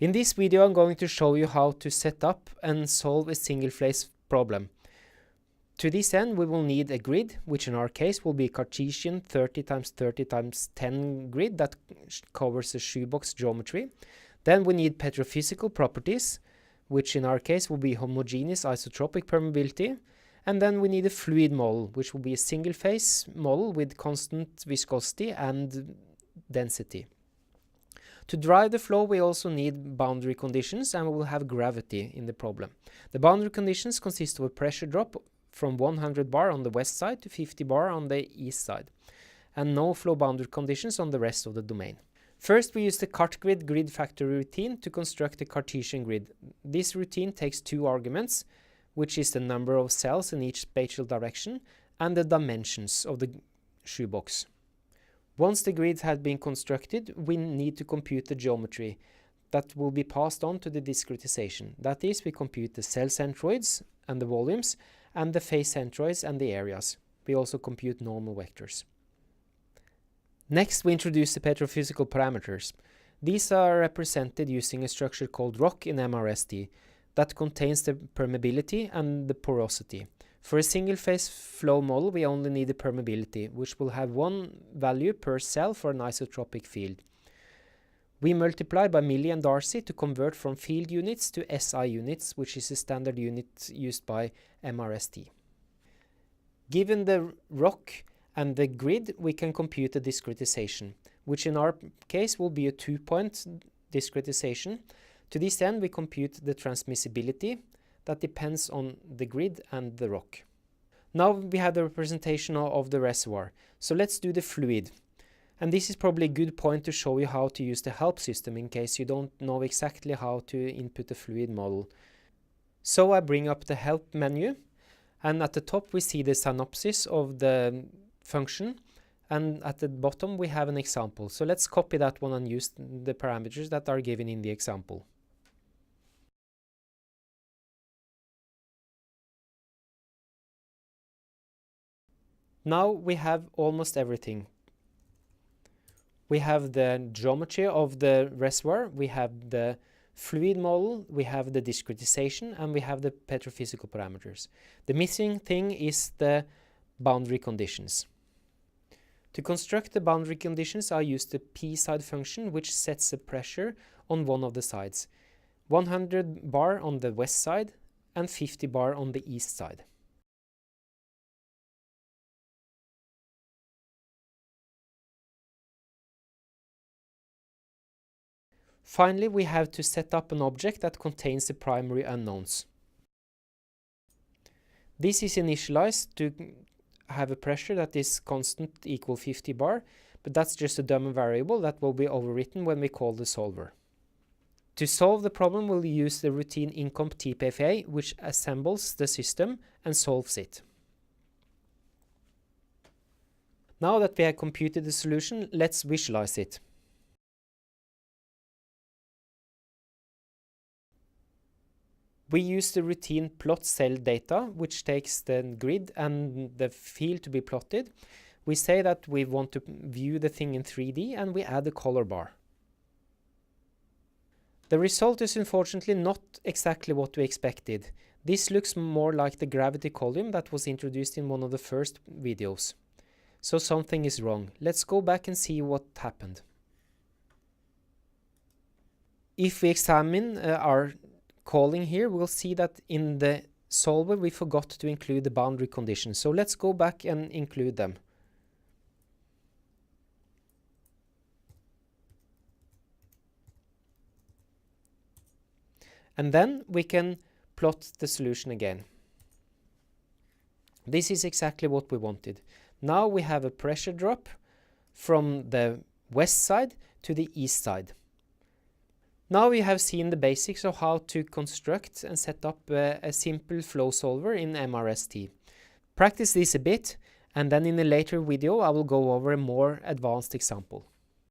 In this video I'm going to show you how to set up and solve a single phase problem. To this end we will need a grid, which in our case will be a Cartesian 30 × 30 × 10 grid that covers a shoebox geometry. Then we need petrophysical properties, which in our case will be homogeneous isotropic permeability. And then we need a fluid model, which will be a single phase model with constant viscosity and density. To drive the flow we also need boundary conditions, and we will have gravity in the problem. The boundary conditions consist of a pressure drop from 100 bar on the west side to 50 bar on the east side, and no flow boundary conditions on the rest of the domain. First we use the CartGrid grid factor routine to construct a Cartesian grid. This routine takes two arguments, which is the number of cells in each spatial direction and the dimensions of the shoebox. Once the grid has been constructed, we need to compute the geometry that will be passed on to the discretization. That is, we compute the cell centroids and the volumes, and the phase centroids and the areas. We also compute normal vectors. Next, we introduce the petrophysical parameters. These are represented using a structure called rock in MRST that contains the permeability and the porosity. For a single phase flow model we only need the permeability, which will have one value per cell for an isotropic field. We multiply by Millie and Darcy to convert from field units to SI units, which is a standard unit used by MRST. Given the rock and the grid, we can compute the discretization, which in our case will be a 2-point discretization. To this end we compute the transmissibility that depends on the grid and the rock. Now we have the representation of the reservoir. So let's do the fluid. And this is probably a good point to show you how to use the help system in case you don't know exactly how to input a fluid model. So I bring up the help menu, and at the top we see the synopsis of the function, and at the bottom we have an example. So let's copy that one and use the parameters that are given in the example. Now we have almost everything. We have the geometry of the reservoir, we have the fluid model, we have the discretization, and we have the petrophysical parameters. The missing thing is the boundary conditions. To construct the boundary conditions I use the p-side function, which sets the pressure on one of the sides. 100 bar on the west side and 50 bar on the east side. Finally, we have to set up an object that contains the primary unknowns. This is initialized to have a pressure that is constant equal 50 bar, but that's just a dummy variable that will be overwritten when we call the solver. To solve the problem, we'll use the routine incomp TPFA, which assembles the system and solves it. Now that we have computed the solution, let's visualize it. We use the routine plot cell data, which takes the grid and the field to be plotted. We say that we want to view the thing in 3D, and we add a color bar. The result is unfortunately not exactly what we expected. This looks more like the gravity column that was introduced in one of the first videos. So something is wrong. Let's go back and see what happened. If we examine our calling here, we'll see that in the solver we forgot to include the boundary conditions. So let's go back and include them. And then we can plot the solution again. This is exactly what we wanted. Now we have a pressure drop from the west side to the east side. Now we have seen the basics of how to construct and set up a simple flow solver in MRST. Practice this a bit, and then in a later video I will go over a more advanced example.